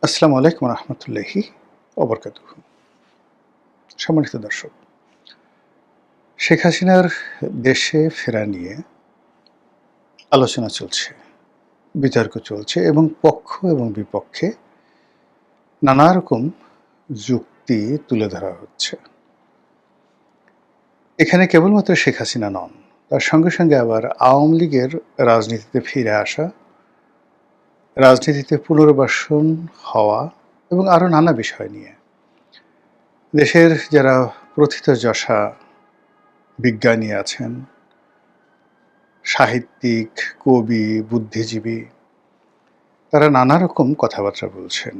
আসসালামু আলাইকুম রহমতুল্লাহি ওবরকাতুহু। সম্মানিত দর্শক, শেখ হাসিনার দেশে ফেরা নিয়ে আলোচনা চলছে, বিতর্ক চলছে এবং পক্ষ এবং বিপক্ষে নানা রকম যুক্তি তুলে ধরা হচ্ছে। এখানে কেবলমাত্র শেখ হাসিনা নন, তার সঙ্গে সঙ্গে আবার আওয়ামী লীগের রাজনীতিতে ফিরে আসা, রাজনীতিতে পুনর্বাসন হওয়া এবং আরও নানা বিষয় নিয়ে দেশের যারা প্রথিতযশা বিজ্ঞানী আছেন, সাহিত্যিক, কবি, বুদ্ধিজীবী, তারা নানা রকম কথাবার্তা বলছেন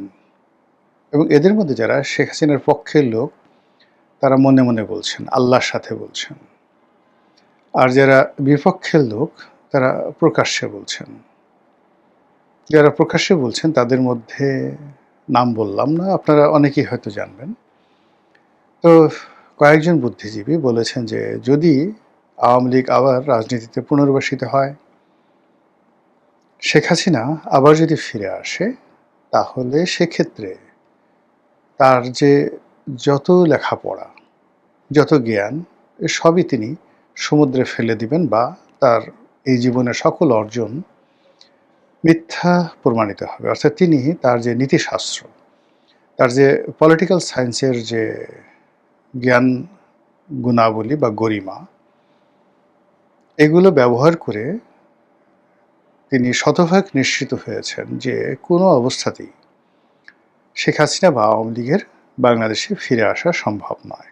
এবং এদের মধ্যে যারা শেখ হাসিনার পক্ষের লোক, তারা মনে মনে বলছেন, আল্লাহর সাথে বলছেন। আর যারা বিপক্ষের লোক, তারা প্রকাশ্যে বলছেন। যারা প্রকাশ্যে বলছেন তাদের মধ্যে নাম বললাম না, আপনারা অনেকেই হয়তো জানবেন। তো কয়েকজন বুদ্ধিজীবী বলেছেন যে যদি আওয়ামী লীগ আবার রাজনীতিতে পুনর্বাসিত হয়, শেখ হাসিনা আবার যদি ফিরে আসে, তাহলে সেক্ষেত্রে তার যে যত লেখাপড়া, যত জ্ঞান, সবই তিনি সমুদ্রে ফেলে দিবেন বা তার এই জীবনের সকল অর্জন মিথ্যা প্রমাণিত হবে। অর্থাৎ তিনি তার যে নীতিশাস্ত্র, তার যে পলিটিক্যাল সায়েন্সের যে জ্ঞান, গুণাবলী বা গরিমা, এগুলো ব্যবহার করে তিনি শতভাগ নিশ্চিত হয়েছেন যে কোনো অবস্থাতেই শেখ হাসিনা বা আওয়ামী লীগের বাংলাদেশে ফিরে আসা সম্ভব নয়।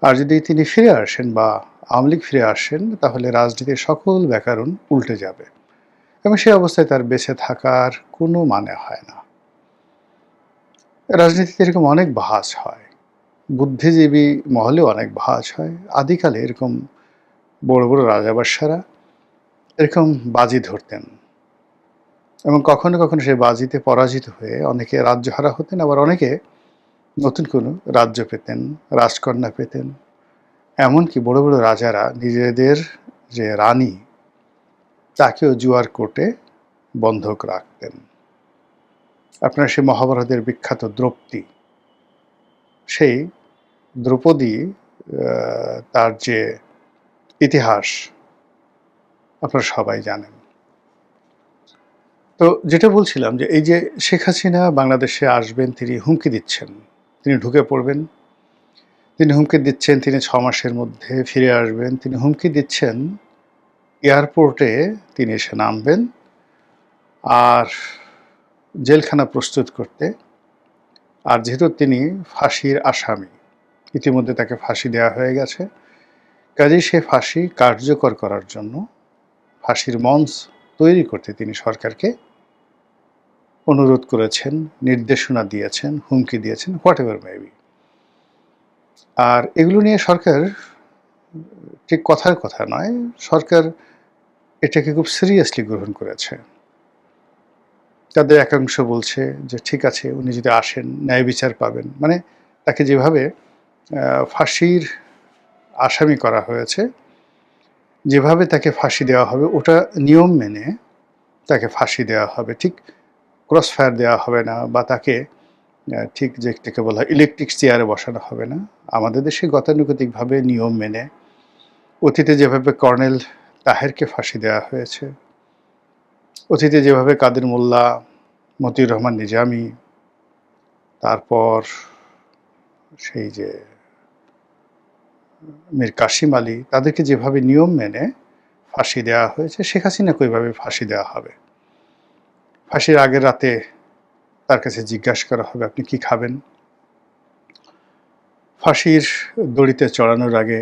আর যদি তিনি ফিরে আসেন বা আওয়ামী লীগ ফিরে আসেন, তাহলে রাজনীতির সকল ব্যাকরণ উল্টে যাবে এবং সেই অবস্থায় তার বেঁচে থাকার কোনো মানে হয় না। রাজনীতিতে এরকম অনেক ভাঁজ হয়, বুদ্ধিজীবী মহলেও অনেক ভাঁজ হয়। আদিকালে এরকম বড় বড় রাজাবাদশারা এরকম বাজি ধরতেন এবং কখনো কখনো সেই বাজিতে পরাজিত হয়ে অনেকে রাজ্যহারা হতেন, আবার অনেকে নতুন কোনো রাজ্য পেতেন, রাজকন্যা পেতেন। এমনকি বড় বড় রাজারা নিজেদের যে রানী, তাকেও জুয়ার কোর্টে বন্ধক রাখতেন। আপনার সেই মহাভারতের বিখ্যাত দ্রৌপদী, সেই দ্রৌপদী, তার যে ইতিহাস আপনারা সবাই জানেন। তো যেটা বলছিলাম যে এই যে শেখ হাসিনা বাংলাদেশে আসবেন, তিনি হুমকি দিচ্ছেন, তিনি ঢুকে পড়বেন, তিনি হুমকি দিচ্ছেন তিনি ৬ মাসের মধ্যে ফিরে আসবেন, তিনি হুমকি দিচ্ছেন এয়ারপোর্টে তিনি এসে নামবেন আর জেলখানা প্রস্তুত করতে। আর যেহেতু তিনি ফাঁসির আসামি, ইতিমধ্যে তাকে ফাঁসি দেওয়া হয়ে গেছে, কাজেই সে ফাঁসি কার্যকর করার জন্য ফাঁসির মঞ্চ তৈরি করতে তিনি সরকারকে অনুরোধ করেছেন, নির্দেশনা দিয়েছেন, হুমকি দিয়েছেন, হোয়াট এভার মেবি। আর এগুলো নিয়ে সরকার ঠিক কথার কথা নয়, সরকার এটাকে খুব সিরিয়াসলি গ্রহণ করেছে। তাদের একাংশ বলছে যে ঠিক আছে, উনি যদি আসেন ন্যায় বিচার পাবেন। মানে তাকে যেভাবে ফাঁসির আসামি করা হয়েছে, যেভাবে তাকে ফাঁসি দেওয়া হবে, ওটা নিয়ম মেনে তাকে ফাঁসি দেওয়া হবে। ঠিক ক্রস ফায়ার দেওয়া হবে না বা তাকে ঠিক যেটাকে বলা হয় ইলেকট্রিক চেয়ারে বসানো হবে না। আমাদের দেশে গতানুগতিকভাবে নিয়ম মেনে অতীতে যেভাবে কর্নেল তাহেরকে ফাঁসি দেওয়া হয়েছে, অতীতে যেভাবে কাদের মোল্লা, মতিউর রহমান নিজামী, তারপর সেই যে মীর কাসিম আলী, তাদেরকে যেভাবে নিয়ম মেনে ফাঁসি দেওয়া হয়েছে, শেখ হাসিনাকে ওইভাবে ফাঁসি দেওয়া হবে। ফাঁসির আগের রাতে তার কাছে জিজ্ঞাসা করা হবে আপনি কি খাবেন। ফাঁসির দড়িতে চড়ানোর আগে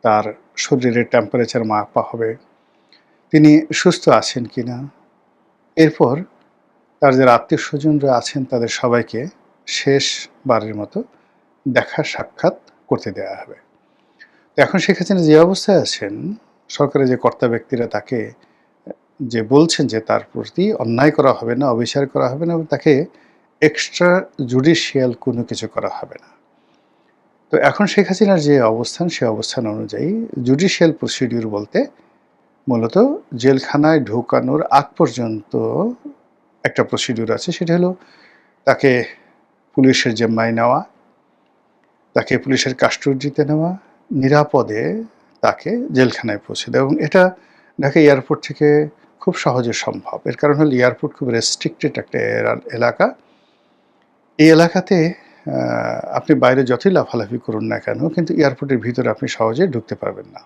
তার শরীরের টেম্পারেচার মাপা হবে, তিনি সুস্থ আছেন কিনা। এরপর তার যারা আত্মীয় স্বজনরা আছেন তাদের সবাইকে শেষবারের মতো দেখা সাক্ষাৎ করতে দেওয়া হবে। এখন শেখ হাসিনা যে অবস্থায় আছেন, সরকারের যে কর্তা ব্যক্তিরা তাকে যে বলছেন যে তার প্রতি অন্যায় করা হবে না, অবিচার করা হবে না এবং তাকে এক্সট্রা জুডিশিয়াল কোনো কিছু করা হবে না। তো এখন শেখ হাসিনার যে অবস্থান, সে অবস্থান অনুযায়ী জুডিশিয়াল প্রসিডিউর বলতে মূলত জেলখানায় ঢোকানোর আগ পর্যন্ত একটা প্রসিডিউর আছে। সেটা হলো তাকে পুলিশের জিম্মায় নেওয়া, তাকে পুলিশের কাস্টডিতে নেওয়া, নিরাপদে তাকে জেলখানায় পৌঁছে দেওয়া, এবং এটা ঢাকা এয়ারপোর্ট থেকে খুব সহজে সম্ভব। এর কারণ হলো এয়ারপোর্ট খুব রেস্ট্রিক্টেড একটা এলাকা। এই এলাকাতে আপনি বাইরে যতই লাফালাফি করুন না কেন, কিন্তু এয়ারপোর্টের ভিতরে আপনি সহজে ঢুকতে পারবেন না।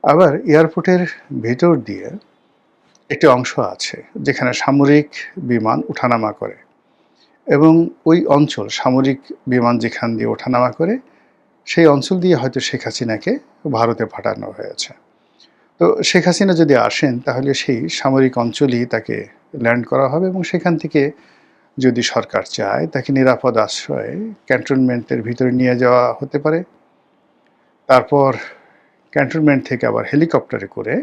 আবার এয়ারপোর্টের ভেতর দিয়ে একটি অংশ আছে যেখানে সামরিক বিমান ওঠানামা করে, এবং ওই অঞ্চল, সামরিক বিমান যেখান দিয়ে ওঠানামা করে, সেই অঞ্চল দিয়ে হয়তো শেখ হাসিনাকে ভারতে পাঠানো হয়েছে। তো শেখ হাসিনা যদি আসেন তাহলে সেই সামরিক অঞ্চলেই তাকে ল্যান্ড করা হবে, এবং সেখান থেকে যদি সরকার চায় তাকে নিরাপদ আশ্রয়ে ক্যান্টনমেন্টের ভিতরে নিয়ে যাওয়া হতে পারে। তারপর ক্যান্টনমেন্ট থেকে আবার হেলিকপ্টারে করে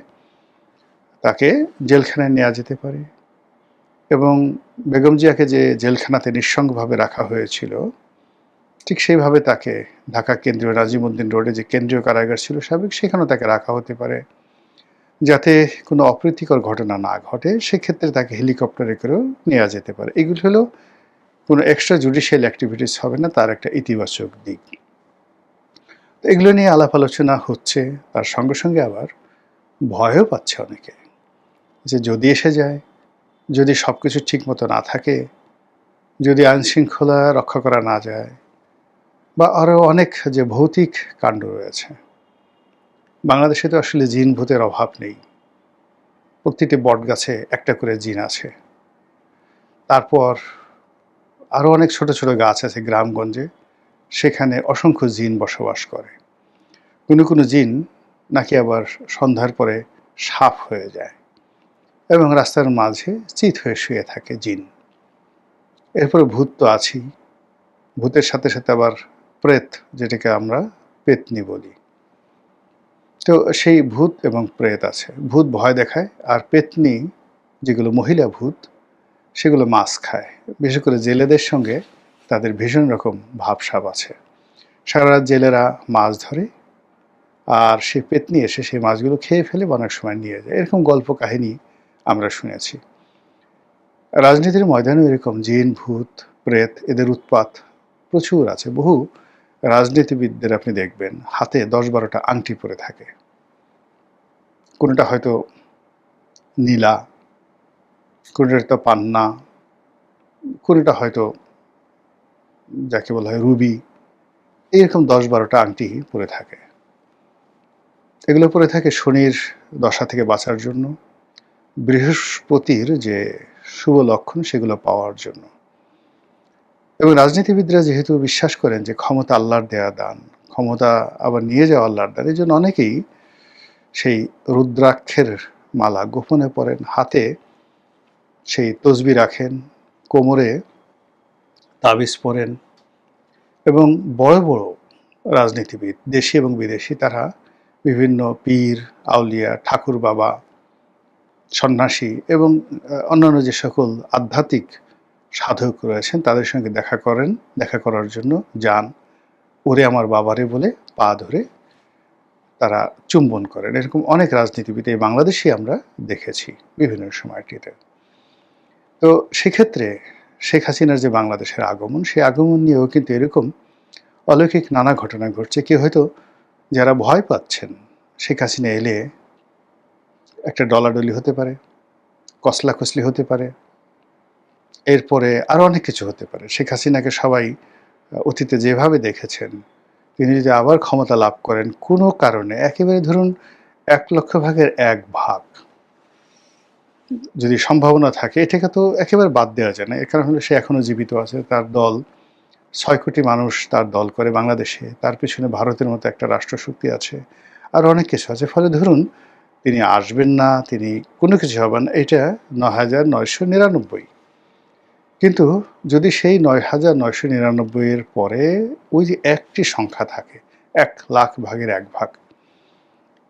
তাকে জেলখানায় নেওয়া যেতে পারে, এবং বেগম জিয়াকে যে জেলখানাতে নিঃসঙ্গভাবে রাখা হয়েছিল, ঠিক সেইভাবে তাকে ঢাকা কেন্দ্রীয় নাজিমউদ্দিন রোডে যে কেন্দ্রীয় কারাগার ছিল সাবেক, সেখানেও তাকে রাখা হতে পারে। যাতে কোনো অপ্রীতিকর ঘটনা না ঘটে, সেক্ষেত্রে তাকে হেলিকপ্টারে করেও নেওয়া যেতে পারে। এগুলো হলো কোনো এক্সট্রা জুডিশিয়াল অ্যাক্টিভিটিস হবে না, তার একটা ইতিবাচক দিক। এগুলো নিয়ে আলাপ আলোচনা হচ্ছে, তার সঙ্গে সঙ্গে আবার ভয়ও পাচ্ছে অনেকে যে যদি এসে যায়, যদি সব কিছু ঠিক মতো না থাকে, যদি আইনশৃঙ্খলা রক্ষা করা না যায়, বা আরও অনেক যে ভৌতিক কাণ্ড রয়েছে। বাংলাদেশে তো আসলে জিন ভূতের অভাব নেই, প্রতিটি বটগাছে একটা করে জিন আছে। তারপর আরও অনেক ছোট ছোট গাছ আছে গ্রামগঞ্জে, সেখানে অসংখ্য জিন বসবাস করে। কোনো কোনো জিন নাকি আবার সন্ধ্যার পরে সাপ হয়ে যায় এবং রাস্তার মাঝে চিত হয়ে শুয়ে থাকে জিন। এরপরে ভূত তো আছেই, ভূতের সাথে সাথে আবার প্রেত, যেটাকে আমরা পেতনি বলি। তো সেই ভূত এবং প্রেত আছে। ভূত ভয় দেখায়, আর পেতনি যেগুলো মহিলা ভূত, সেগুলো মাছ খায়। বিশেষ করে জেলেদের সঙ্গে তাদের ভীষণ রকম ভাবসাব আছে। সারা রাত জেলেরা মাছ ধরে, আর সেই পেতনি এসে সেই মাছগুলো খেয়ে ফেলে, অনেক সময় নিয়ে যায়। এরকম গল্প কাহিনী আমরা শুনেছি। রাজনীতির ময়দানেও এরকম জিন, ভূত, প্রেত, এদের উৎপাত প্রচুর আছে। বহু রাজনীতিবিদদের আপনি দেখবেন হাতে 10-12টা আংটি পরে থাকে। কোনোটা হয়তো নীলা, কোনোটা হয়তো পান্না, কোনোটা হয়তো যাকে বলা হয় রুবি। এইরকম 10-12টা আংটি পরে থাকে। এগুলো পরে থাকে শনির দশা থেকে বাঁচার জন্য, বৃহস্পতির যে শুভ লক্ষণ সেগুলো পাওয়ার জন্য। এবং রাজনীতিবিদরা যেহেতু বিশ্বাস করেন যে ক্ষমতা আল্লাহর দেয়া দান, ক্ষমতা আবার নিয়ে যাওয়া আল্লাহর দান, এই জন্য অনেকেই সেই রুদ্রাক্ষের মালা গোপনে পরেন, হাতে সেই তসবি রাখেন, কোমরে তাবিজ পরেন, এবং বড় বড় রাজনীতিবিদ, দেশি এবং বিদেশি, তারা বিভিন্ন পীর, আউলিয়া, ঠাকুর বাবা, সন্ন্যাসী এবং অন্যান্য যে সকল আধ্যাত্মিক সাধক রয়েছেন তাদের সঙ্গে দেখা করার জন্য যান। ওরে আমার বাবারে বলে পা ধরে তারা চুম্বন করেন। এরকম অনেক রাজনীতিবিদ এই বাংলাদেশে আমরা দেখেছি বিভিন্ন সময়টিতে। তো সেক্ষেত্রে শেখ হাসিনার যে বাংলাদেশের আগমন, সেই আগমন নিয়েও কিন্তু এরকম অলৌকিক নানা ঘটনা ঘটছে। কেউ হয়তো যারা ভয় পাচ্ছেন শেখ হাসিনা এলে একটা ডলাডলি হতে পারে, কসলাকসলি হতে পারে, এরপরে আরও অনেক কিছু হতে পারে। শেখ হাসিনাকে সবাই অতীতে যেভাবে দেখেছেন, তিনি যদি আবার ক্ষমতা লাভ করেন কোনো কারণে, একেবারে ধরুন 1,00,000 ভাগের 1 ভাগ যদি সম্ভাবনা থাকে, এটাকে তো একেবারে বাদ দেওয়া যায় না। এর কারণ হলো সে এখনও জীবিত আছে, তার দল, 6 কোটি মানুষ তার দল করে বাংলাদেশে, তার পেছনে ভারতের মতো একটা রাষ্ট্রশক্তি আছে, আর অনেক কিছু আছে। ফলে ধরুন তিনি আসবেন না, তিনি কোনো কিছু হবেন না, এটা 9,999। কিন্তু যদি সেই 9,999 এর পরে ওই যে একটি সংখ্যা থাকে, 1,00,000 ভাগের 1 ভাগ,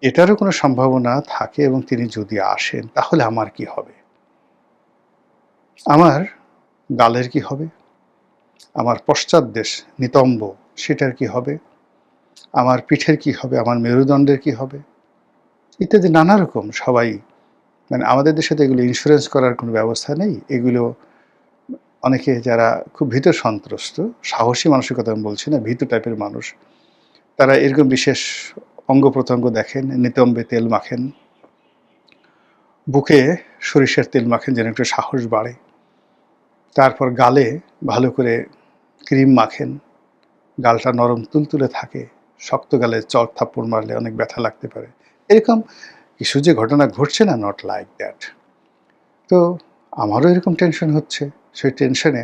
এটারও কোনো সম্ভাবনা থাকে, এবং তিনি যদি আসেন তাহলে আমার কি হবে? আমার গালের কি হবে? আমার পশ্চাৎ দেশ নিতম্ব, সেটার কি হবে? আমার পিঠের কি হবে? আমার মেরুদণ্ডের কি হবে? ইত্যাদি নানা রকম। সবাই, মানে আমাদের দেশে তো এগুলো ইন্স্যুরেন্স করার কোনো ব্যবস্থা নেই। এগুলো অনেকে যারা খুব ভীত সন্ত্রস্ত, সাহসী মানুষের কথা আমি বলছি না, ভীতু টাইপের মানুষ, তারা এরকম বিশেষ অঙ্গ-প্রত্যঙ্গ দেখেন, নিতম্বে তেল মাখেন, বুকে সরিষার তেল মাখেন যেন একটু সাহস বাড়ে। তারপর গালে ভালো করে ক্রিম মাখেন, গালটা নরম তুলতুলে থাকে, শক্ত গালে চড় থাপ্পড় মারলে অনেক ব্যথা লাগতে পারে। এরকম কিছু যে ঘটনা ঘটছে না, নট লাইক দ্যাট। তো আমারও এরকম টেনশন হচ্ছে। সেই টেনশনে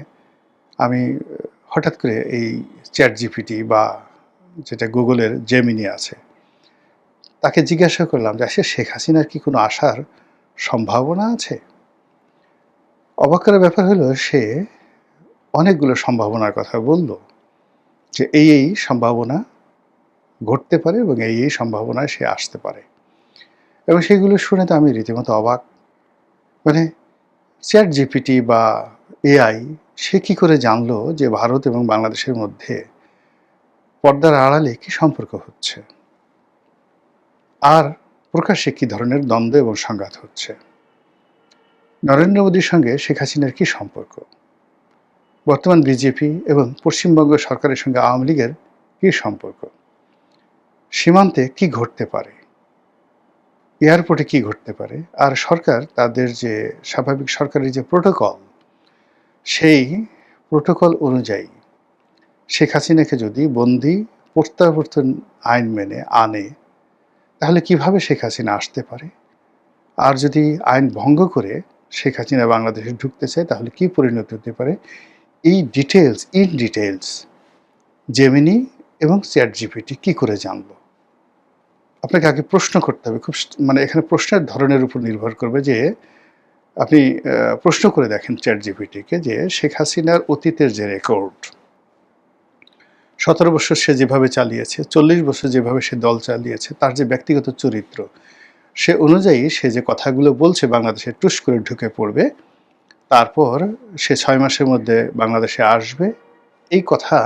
আমি হঠাৎ করে এই ChatGPT বা যেটা গুগলের জেমিনি আছে, তাকে জিজ্ঞাসা করলাম যে আসলে শেখ হাসিনার কি কোনো আসার সম্ভাবনা আছে? অবাক করার ব্যাপার হলো সে অনেকগুলো সম্ভাবনার কথা বলল, যে এই সম্ভাবনা ঘটতে পারে এবং এই সম্ভাবনায় সে আসতে পারে। এবং সেগুলো শুনে তো আমি রীতিমতো অবাক। মানে ChatGPT বা AI সে কি করে জানলো যে ভারত এবং বাংলাদেশের মধ্যে পর্দার আড়ালে কি সম্পর্ক হচ্ছে? আর প্রকাশ্যে কি ধরনের দ্বন্দ্ব এবং সংঘাত হচ্ছে? নরেন্দ্র মোদীর সঙ্গে শেখ হাসিনার কি সম্পর্ক? বর্তমান বিজেপি এবং পশ্চিমবঙ্গ সরকারের সঙ্গে আওয়ামী লীগের কি সম্পর্ক? সীমান্তে কি ঘটতে পারে? এয়ারপোর্টে কি ঘটতে পারে? আর সরকার তাদের যে স্বাভাবিক সরকারি যে প্রোটোকল, সেই প্রোটোকল অনুযায়ী শেখ হাসিনাকে যদি বন্দী প্রত্যাবর্তন আইন মেনে আনে, তাহলে কিভাবে শেখ হাসিনা আসতে পারে? আর যদি আইন ভঙ্গ করে শেখ হাসিনা বাংলাদেশে ঢুকতে চায়, তাহলে কি পরিণতি হতে পারে? এই ডিটেলস, ইন ডিটেলস জেমিনি এবং ChatGPT কি করে জানলো? আপনাকে আগে প্রশ্ন করতে হবে। খুব মানে এখানে প্রশ্নের ধরনের উপর নির্ভর করবে যে আপনি প্রশ্ন করে দেখেন ChatGPT-কে যে শেখ হাসিনার অতীতের যে রেকর্ড, 17 বছর সে যেভাবে চালিয়েছে, 40 বছর যেভাবে সে দল চালিয়েছে, তার যে ব্যক্তিগত চরিত্র, সে অনুযায়ী সে যে কথাগুলো বলছে বাংলাদেশে টুস করে ঢুকে পড়বে, তারপর সে 6 মাসের মধ্যে বাংলাদেশে আসবে, এই কথা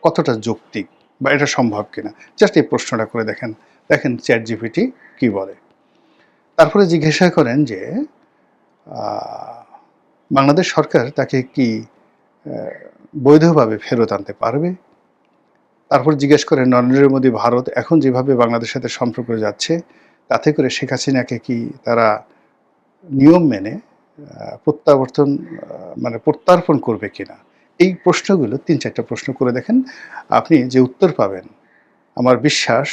কতটা যৌক্তিক বা এটা সম্ভব কিনা? জাস্ট এই প্রশ্নটা করে দেখেন, দেখেন ChatGPT কি বলে। তারপরে জিজ্ঞাসা করেন যে বাংলাদেশ সরকার তাকে কি বৈধভাবে ফেরত আনতে পারবে? তারপর জিজ্ঞেস করেন নরেন্দ্র মোদী ভারত এখন যেভাবে বাংলাদেশের সাথে সম্পর্ক যাচ্ছে, তাতে করে শেখ হাসিনাকে কি তারা নিয়ম মেনে প্রত্যাবর্তন মানে প্রত্যার্পণ করবে কিনা? এই প্রশ্নগুলো ৩-৪টা প্রশ্ন করে দেখেন, আপনি যে উত্তর পাবেন, আমার বিশ্বাস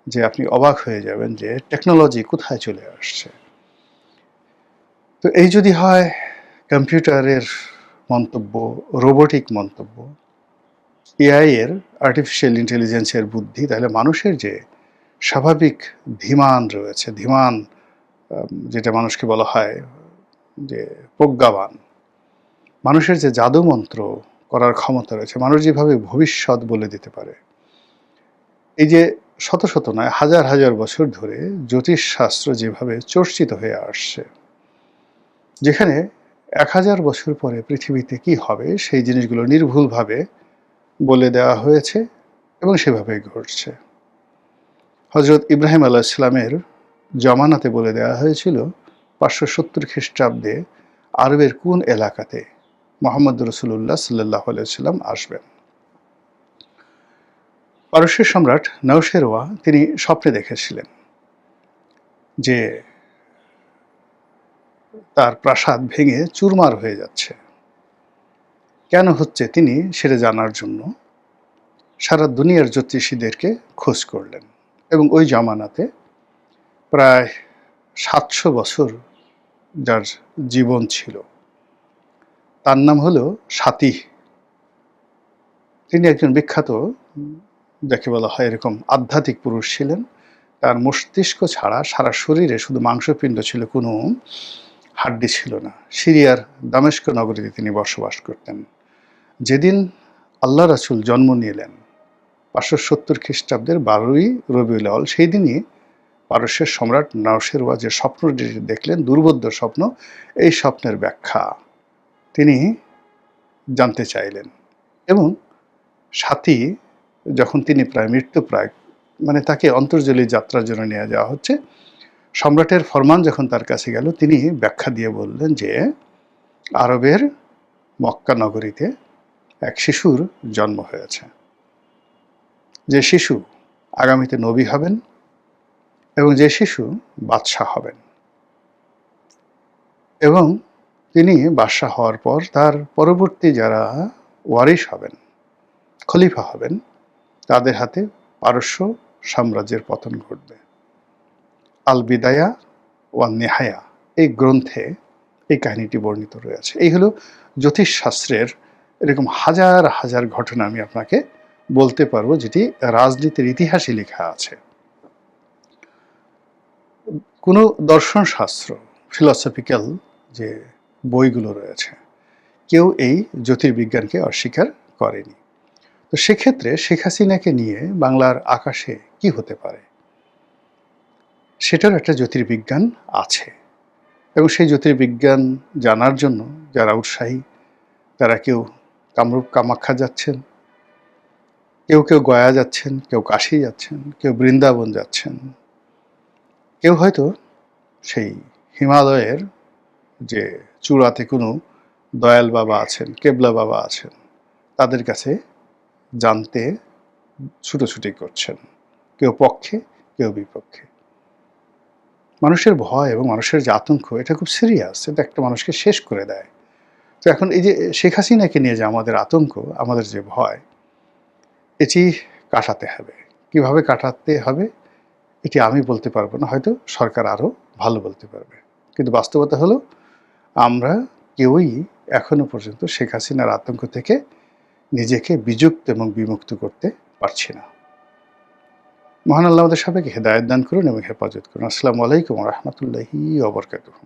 যে আপনি অবাক হয়ে যাবেন যে টেকনোলজি কোথায় চলে আসছে। তো এই যদি হয় কম্পিউটারের মন্তব্য, রোবটিক মন্তব্য, AI এর আর্টিফিশিয়াল ইন্টেলিজেন্সের বুদ্ধি, তাহলে মানুষের যে স্বাভাবিক ধীমান রয়েছে, ধীমান যেটা মানুষকে বলা হয় যে প্রজ্ঞাবান, মানুষের যে জাদুমন্ত্র করার ক্ষমতা রয়েছে, মানুষ যেভাবে ভবিষ্যৎ বলে দিতে পারে, এই যে শত শত নয় হাজার হাজার বছর ধরে জ্যোতিষশাস্ত্র যেভাবে চর্চিত হয়ে আসছে, যেখানে 1000 বছর পরে পৃথিবীতে কি হবে সেই জিনিসগুলো নির্ভুলভাবে বলে দেওয়া হয়েছে এবং সেভাবেই ঘটছে। হজরত ইব্রাহিম আলাইহিসসালামের জমানাতে বলে দেওয়া হয়েছিল 570 খ্রিস্টাব্দে আরবের কোন এলাকাতে মুহাম্মদ রাসূলুল্লাহ সাল্লাল্লাহু আলাইহি ওয়াসাল্লাম আসবেন। পারস্যের সম্রাট নওশেরওয়া তিনি স্বপ্নে দেখেছিলেন যে তার প্রাসাদ ভেঙে চুরমার হয়ে যাচ্ছে। কেন হচ্ছে তিনি সেটা জানার জন্য সারা দুনিয়ার জ্যোতিষীদেরকে খোঁজ করলেন এবং ওই জামানাতে প্রায় 700 বছর যার জীবন ছিল, তার নাম হলো সাতিহ। তিনি একজন বিখ্যাত, যাকে বলা হয় এরকম আধ্যাত্মিক পুরুষ ছিলেন। তার মস্তিষ্ক ছাড়া সারা শরীরে শুধু মাংসপিণ্ড ছিল, কোনো হাড্ডি ছিল না। সিরিয়ার দামেস্ক নগরীতে তিনি বসবাস করতেন। যেদিন আল্লাহ রাসূল জন্ম নিলেন 570 খ্রিস্টাব্দের 12ই রবিউল আউয়াল, সেই দিনই পারস্যের সম্রাট নওশেরওয়া যে স্বপ্নটি দেখলেন, দুর্বোধ্য স্বপ্ন, এই স্বপ্নের ব্যাখ্যা তিনি জানতে চাইলেন। এবং সাথী যখন তিনি প্রায় মৃত্যুপ্রায়, মানে তাকে অন্তর্জলী যাত্রার জন্য নিয়ে যাওয়া হচ্ছে, সম্রাটের ফরমান যখন তার কাছে গেল, তিনি ব্যাখ্যা দিয়ে বললেন যে আরবের মক্কা নগরীতে এক শিশুর জন্ম হয়েছে, যে শিশু আগামীতে নবী হবেন এবং যে শিশু বাদশাহ হবেন, এবং তিনি বাদশাহ হওয়ার পর তার পরবর্তী যারা ওয়ারিশ হবেন, খলিফা হবেন, তাদের হাতে পারস্য সাম্রাজ্যের পতন ঘটবে। আল বিদায়া ওয়ান নেহায়া এই গ্রন্থে এই কাহিনীটি বর্ণিত রয়েছে। এই হলো জ্যোতিষশাস্ত্রের এরকম হাজার হাজার ঘটনা আমি আপনাকে বলতে পারবো, যেটি রাজনীতির ইতিহাসে লেখা আছে। কোনো দর্শনশাস্ত্র, ফিলসফিক্যাল যে বইগুলো রয়েছে, কেউ এই জ্যোতির্বিজ্ঞানকে অস্বীকার করেনি। তো সেক্ষেত্রে শেখ হাসিনাকে নিয়ে বাংলার আকাশে কি হতে পারে, সেটার একটা জ্যোতির্বিজ্ঞান আছে, এবং সেই জ্যোতির্বিজ্ঞান জানার জন্য যারা উৎসাহী, তারা কেউ কামরূপ কামাখ্যা যাচ্ছেন, কেউ কেউ গয়া যাচ্ছেন, কেউ কাশী যাচ্ছেন, কেউ বৃন্দাবন যাচ্ছেন, কেউ হয়তো সেই হিমালয়ের যে চূড়াতে কোনো দয়াল বাবা আছেন, কেবলা বাবা আছেন, তাদের কাছে জানতে ছুটোছুটি করছেন, কেউ পক্ষে কেউ বিপক্ষে। মানুষের ভয় এবং মানুষের যে আতঙ্ক, এটা খুব সিরিয়াস, এটা একটা মানুষকে শেষ করে দেয়। তো এখন এই যে শেখ হাসিনাকে নিয়ে যে আমাদের আতঙ্ক, আমাদের যে ভয়, এটি কাটাতে হবে। কিভাবে কাটাতে হবে এটি আমি বলতে পারবো না, হয়তো সরকার আরও ভালো বলতে পারবে। কিন্তু বাস্তবতা হলো আমরা কেউই এখনো পর্যন্ত শেখ হাসিনার আতঙ্ক থেকে নিজেকে বিযুক্ত এবং বিমুক্ত করতে পারছি না। মহান আল্লাহ আমাদের সবাইকে হেদায়েত দান করুন এবং হেফাজত করুন। আসসালামু আলাইকুম ওয়া রাহমাতুল্লাহি ওয়া বারাকাতুহু।